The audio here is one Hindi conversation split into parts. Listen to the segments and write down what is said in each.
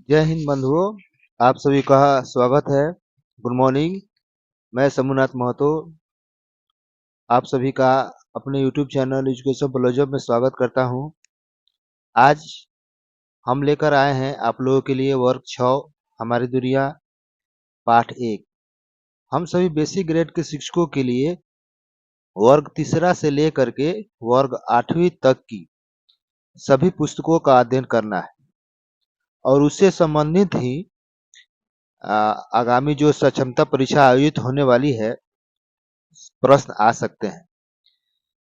जय हिंद बंधुओं, आप सभी का स्वागत है। Good morning. मैं शंभुनाथ महतो आप सभी का अपने YouTube चैनल एजुकेशन फॉलोजर में स्वागत करता हूं। आज हम लेकर आए हैं आप लोगों के लिए वर्ग 6 हमारी दुनिया पाठ 1। हम सभी बेसिक ग्रेड के शिक्षकों के लिए वर्ग तीसरा से लेकर के वर्ग 8वीं तक की सभी पुस्तकों का अध्ययन करना है और उससे संबंधित ही आगामी जो सक्षमता परीक्षा आयोजित होने वाली है प्रश्न आ सकते हैं,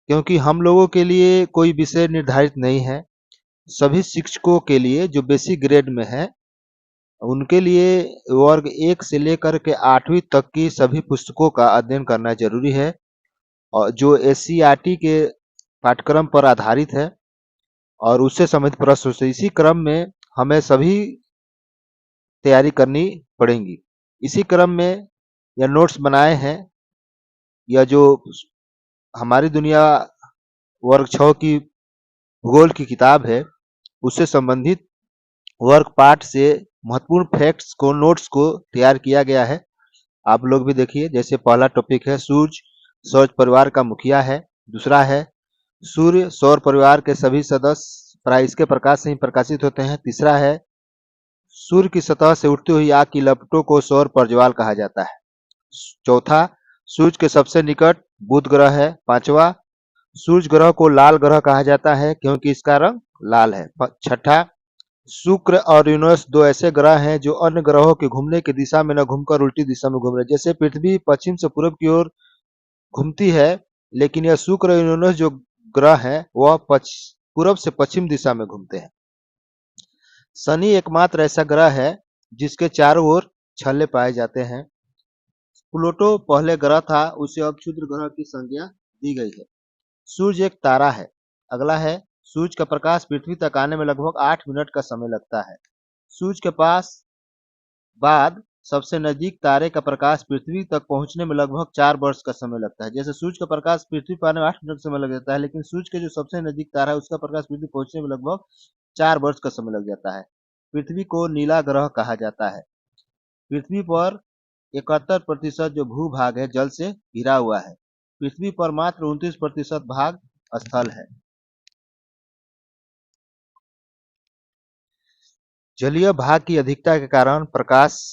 क्योंकि हम लोगों के लिए कोई विषय निर्धारित नहीं है। सभी शिक्षकों के लिए जो बेसिक ग्रेड में है उनके लिए वर्ग 1 से लेकर के 8वीं तक की सभी पुस्तकों का अध्ययन करना जरूरी है और जो एससीईआरटी के पाठ्यक्रम पर आधारित है और उससे संबंधित प्रश्न से इसी क्रम में हमें सभी तैयारी करनी पड़ेगी। इसी क्रम में यह नोट्स बनाए हैं। यह जो हमारी दुनिया वर्ग 6 की भूगोल की किताब है उससे संबंधित वर्क पार्ट से महत्वपूर्ण फैक्ट्स को नोट्स को तैयार किया गया है। आप लोग भी देखिए। जैसे पहला टॉपिक है सूर्य सौर परिवार का मुखिया है। दूसरा है सूर्य सौर परिवार के सभी सदस्य प्राय इसके प्रकाश से ही प्रकाशित होते हैं। तीसरा है सूर्य की सतह से उठती हुई आग की लपटों को सौर प्रज्वाल कहा जाता है। चौथा सूर्य के सबसे निकट बुध ग्रह है। पांचवा सूर्य ग्रह को लाल ग्रह कहा जाता है क्योंकि इसका रंग लाल है। छठा शुक्र और यूरेनस दो ऐसे ग्रह हैं जो अन्य ग्रहों के घूमने की दिशा में न घूमकर उल्टी दिशा में घूम रहे। जैसे पृथ्वी पश्चिम से पूर्व की ओर घूमती है, लेकिन यह शुक्र और यूरेनस जो ग्रह हैं वह पूर्व से पश्चिम दिशा में घूमते हैं। शनि एकमात्र ऐसा ग्रह है जिसके चारों ओर छल्ले पाए जाते हैं। प्लूटो पहले ग्रह था, उसे अब क्षुद्र ग्रह की संज्ञा दी गई है। सूर्य एक तारा है। अगला है सूर्य का प्रकाश पृथ्वी तक आने में लगभग 8 मिनट का समय लगता है। सूर्य के पास बाद सबसे नजदीक तारे का प्रकाश पृथ्वी तक पहुंचने में लगभग 4 वर्ष का समय लगता है। जैसे सूर्य का प्रकाश पृथ्वी पर आने में 8 मिनट का समय लग जाता है, लेकिन सूर्य के जो सबसे नजदीक तारा है उसका प्रकाश पृथ्वी पहुंचने में लगभग 4 वर्ष का समय लग जाता है। पृथ्वी को नीला ग्रह कहा जाता है। पृथ्वी पर 71% जो भूभाग है जल से घिरा हुआ है। पृथ्वी पर मात्र 29% भाग स्थल है। जलीय भाग की अधिकता के कारण प्रकाश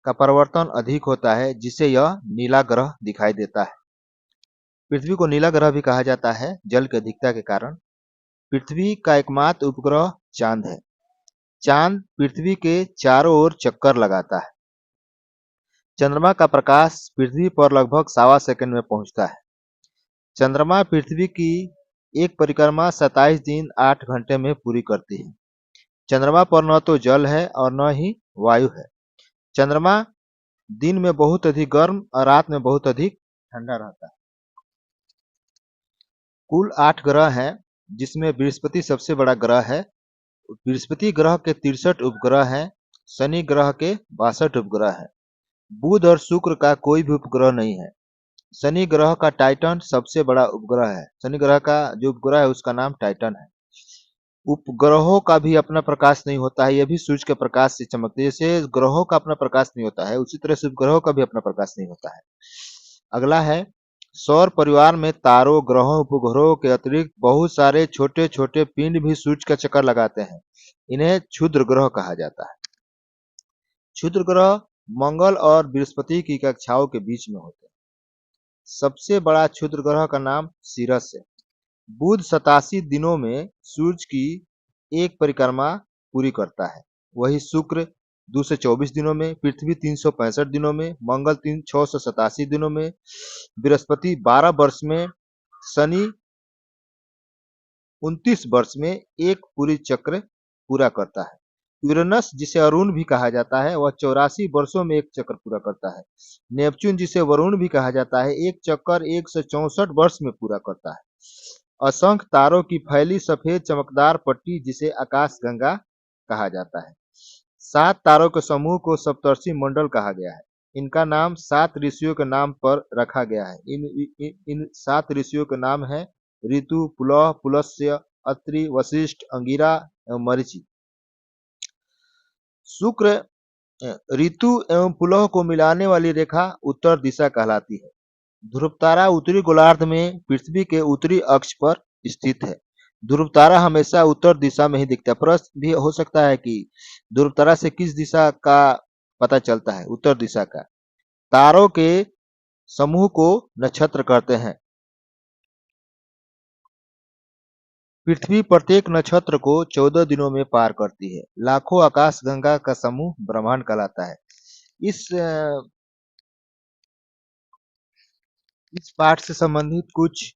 का परावर्तन अधिक होता है, जिससे यह नीला ग्रह दिखाई देता है। पृथ्वी को नीला ग्रह भी कहा जाता है जल की अधिकता के कारण। पृथ्वी का एकमात्र उपग्रह चांद है। चांद पृथ्वी के चारों ओर चक्कर लगाता है। चंद्रमा का प्रकाश पृथ्वी पर लगभग 1.25 सेकंड में पहुंचता है। चंद्रमा पृथ्वी की एक परिक्रमा 27 दिन 8 घंटे में पूरी करती है। चंद्रमा पर न तो जल है और न ही वायु है। चंद्रमा दिन में बहुत अधिक गर्म और रात में बहुत अधिक ठंडा रहता है। कुल 8 ग्रह हैं, जिसमें बृहस्पति सबसे बड़ा ग्रह है। बृहस्पति ग्रह के 63 उपग्रह हैं। शनि ग्रह के 62 उपग्रह हैं। बुध और शुक्र का कोई भी उपग्रह नहीं है। शनि ग्रह का टाइटन सबसे बड़ा उपग्रह है। शनि ग्रह का जो उपग्रह है उसका नाम टाइटन है। उपग्रहों का भी अपना प्रकाश नहीं होता है, यह भी सूर्य के प्रकाश से चमकते हैं। जैसे ग्रहों का अपना प्रकाश नहीं होता है, उसी तरह से उपग्रहों का भी अपना प्रकाश नहीं होता है। अगला है सौर परिवार में तारों, ग्रहों, उपग्रहों के अतिरिक्त बहुत सारे छोटे छोटे पिंड भी सूर्य का चक्कर लगाते हैं। इन्हें क्षुद्र ग्रह कहा जाता है। क्षुद्र ग्रह मंगल और बृहस्पति की कक्षाओं के बीच में होते हैं। सबसे बड़ा क्षुद्र ग्रह का नाम सीरस है। बुध 87 दिनों में सूर्य की एक परिक्रमा पूरी करता है। वही शुक्र 224 दिनों में, पृथ्वी 365 दिनों में, मंगल 687 दिनों में, बृहस्पति 12 वर्ष में, शनि 29 वर्ष में एक पूरी चक्र पूरा करता है। यूरेनस जिसे अरुण भी कहा जाता है वह 84 वर्षों में एक चक्र पूरा करता है। नेपच्यून जिसे वरुण भी कहा जाता है एक चक्कर 164 वर्ष में पूरा करता है। असंख्य तारों की फैली सफेद चमकदार पट्टी जिसे आकाश गंगा कहा जाता है। 7 तारों के समूह को सप्तर्षि मंडल कहा गया है। इनका नाम 7 ऋषियों के नाम पर रखा गया है। इन 7 ऋषियों के नाम है ऋतु, पुलह, पुलस्त्य, अत्रि, वशिष्ठ, अंगिरा एवं मरीचि। शुक्र ऋतु एवं पुलह को मिलाने वाली रेखा उत्तर दिशा कहलाती है। ध्रुव तारा उत्तरी गोलार्ध में पृथ्वी के उत्तरी अक्ष पर स्थित है। ध्रुव तारा हमेशा उत्तर दिशा में ही दिखता है। प्रश्न भी हो सकता है कि ध्रुव तारा से किस दिशा का पता चलता है? उत्तर दिशा का। तारों के समूह को नक्षत्र कहते हैं। पृथ्वी प्रत्येक नक्षत्र को 14 दिनों में पार करती है। लाखों आकाश गंगा का समूह ब्रह्मांड कहलाता है। इस पाठ से संबंधित कुछ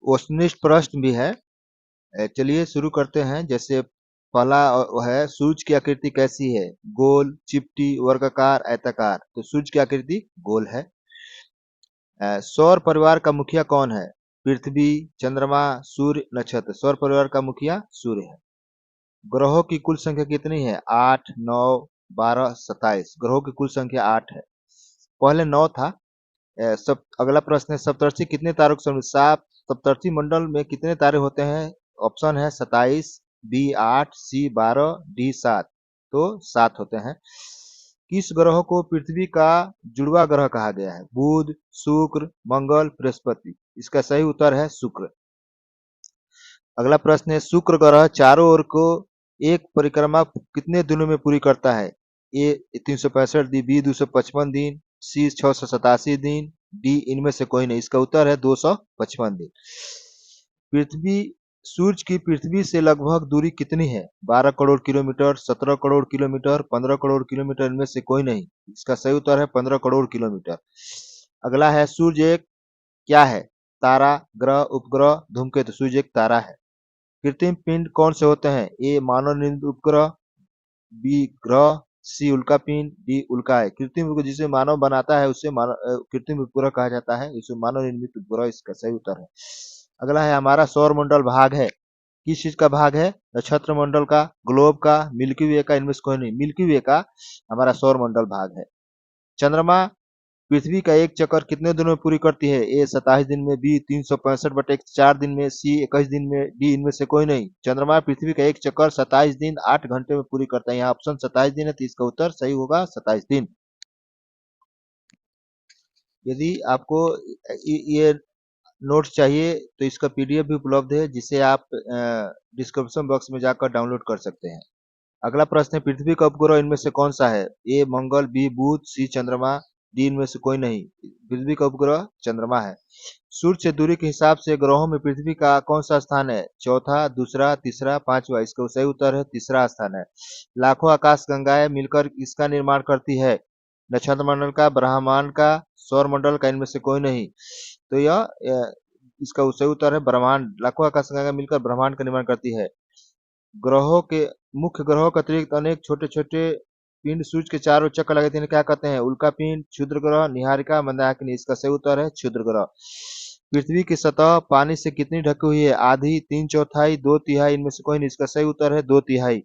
वस्तुनिष्ठ प्रश्न भी है। चलिए शुरू करते हैं। जैसे पहला है, सूर्य की आकृति कैसी है? गोल, चिपटी, वर्गाकार, आयताकार। तो सूर्य की आकृति गोल है। सौर परिवार का मुखिया कौन है? पृथ्वी, चंद्रमा, सूर्य, नक्षत्र। सौर परिवार का मुखिया सूर्य है। ग्रहों की कुल संख्या कितनी है? 8, 9, 12, 27। ग्रहों की कुल संख्या 8 है। पहले 9 था। अगला प्रश्न है, सप्तर्षि कितने तारों का समूह? 7। सप्तर्षि मंडल में कितने तारे होते हैं? ऑप्शन है 27, बी 8, सी 12, डी 7। तो 7 होते हैं। किस ग्रह को पृथ्वी का जुड़वा ग्रह कहा गया है? बुध, शुक्र, मंगल, बृहस्पति। इसका सही उत्तर है शुक्र। अगला प्रश्न है, शुक्र ग्रह चारों ओर को एक परिक्रमा कितने दिनों में पूरी करता है? ए 365 दिन, बी 255 दिन, सी 687 दिन, डी इनमें से कोई नहीं। इसका उत्तर है 255 दिन। पृथ्वी सूर्य की पृथ्वी से लगभग दूरी कितनी है? 12 crore kilometre, 17 crore kilometre, 15 crore kilometre. इनमें से कोई नहीं। इसका सही उत्तर है 15 करोड़ किलोमीटर। अगला है, सूर्य एक क्या है? तारा, ग्रह, उपग्रह, धूमकेतु। सूर्य एक तारा है। कृत्रिम पिंड कौन से होते हैं? ए मानव निर्मित उपग्रह, बी ग्रह, सी उल्का पिंड, डी उल्का है। कृत्रिम उपग्रह जिसे मानव बनाता है उसे कृत्रिम उपग्रह कहा जाता है। इसे मानव निर्मित उपग्रह इसका सही उत्तर है। अगला है, हमारा सौर मंडल भाग है। किस चीज का भाग है? नक्षत्र मंडल का, ग्लोब का, मिल्की वे का। इनमें से कोई नहीं। मिल्की वे का हमारा सौर मंडल भाग है। चंद्रमा पृथ्वी का एक चक्कर कितने दिनों में पूरी करती है? ए 27 दिन में, बी 365/4 दिन में, सी 21 दिन में, डी इनमें से कोई नहीं। चंद्रमा पृथ्वी का एक चक्कर 27 दिन 8 घंटे में पूरी करता है। यहाँ ऑप्शन 27 दिन है, तो इसका उत्तर सही होगा 27 दिन। यदि आपको ये नोट्स चाहिए तो इसका पीडीएफ भी उपलब्ध है, जिसे आप डिस्क्रिप्शन बॉक्स में जाकर डाउनलोड कर सकते हैं। अगला प्रश्न है, पृथ्वी का उपग्रह इनमें से कौन सा है? ए मंगल, बी बुध, सी चंद्रमा, डी इनमें से कोई नहीं। पृथ्वी का उपग्रह चंद्रमा है। सूर्य से दूरी के हिसाब से ग्रहों में पृथ्वी का कौन सा स्थान है? चौथा, दूसरा, तीसरा, पांचवा। इसका सही उत्तर है तीसरा स्थान है। लाखों आकाश गंगाएं मिलकर इसका निर्माण करती है। नक्षत्र मंडल का, ब्रह्मांड का, सौर मंडल का। इनमें से कोई नहीं। तो इसका सही उत्तर है ब्रह्मांड। लाखों आकाश गंगा मिलकर ब्रह्मांड का निर्माण करती है। ग्रहों के मुख्य ग्रहों के अतिरिक्त अनेक छोटे छोटे पिंड सूर्य के चारों चक्कर लगाते हैं। क्या कहते हैं? उल्का पिंड, क्षुद्र ग्रह, निहारिका, मंदाकिनी। इसका सही उत्तर है क्षुद्र ग्रह। पृथ्वी की सतह पानी से कितनी ढकी हुई है? आधी, 3/4, 2/3। इनमें से कोई नहीं। इसका सही उत्तर है 2/3।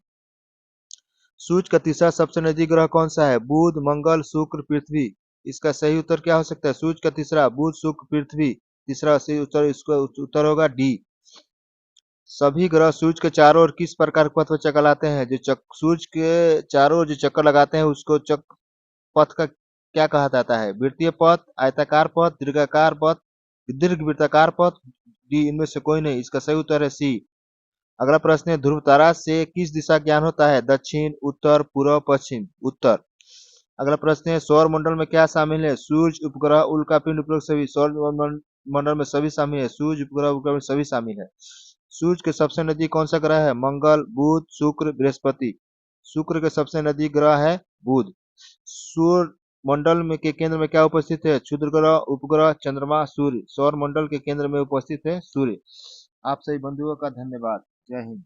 सूर्य का तीसरा सबसे नजदीक ग्रह कौन सा है? बुध, मंगल, शुक्र, पृथ्वी। इसका सही उत्तर क्या हो सकता है? सूर्य का तीसरा, बुध, शुक्र, पृथ्वी। तीसरा सही उत्तर, इसका उत्तर होगा डी। सभी ग्रह सूर्य के चारों ओर किस प्रकार के पथ पर चक्कर लगाते हैं? सूर्य के चारों ओर जो चक्कर लगाते हैं उसको पथ का क्या कहा जाता है? वृत्तीय पथ, आयताकार पथ, दीर्घाकार पथ, दीर्घवृत्ताकार पथ। डी इनमें से कोई नहीं। इसका सही उत्तर है सी। अगला प्रश्न है, ध्रुव तारा से किस दिशा ज्ञान होता है? दक्षिण, उत्तर, पूर्व, पश्चिम। उत्तर। अगला प्रश्न है, सौर मंडल में क्या शामिल है? सूर्य, उपग्रह, उल्कापिंड, उपग्रह सभी। सौर मंडल में सभी शामिल है। सूर्य, उपग्रह, उपग्रह सभी शामिल है। सूर्य के सबसे नजदीक कौन सा ग्रह है? मंगल, बुध, शुक्र, बृहस्पति। शुक्र के सबसे नजदीक ग्रह है बुध। सूर्य मंडल में के केंद्र में क्या उपस्थित है? क्षुद्र ग्रह, उपग्रह, चंद्रमा, सूर्य। सौर मंडल के केंद्र में उपस्थित है सूर्य। आप सभी बंधुओं का धन्यवाद। जय हिंद।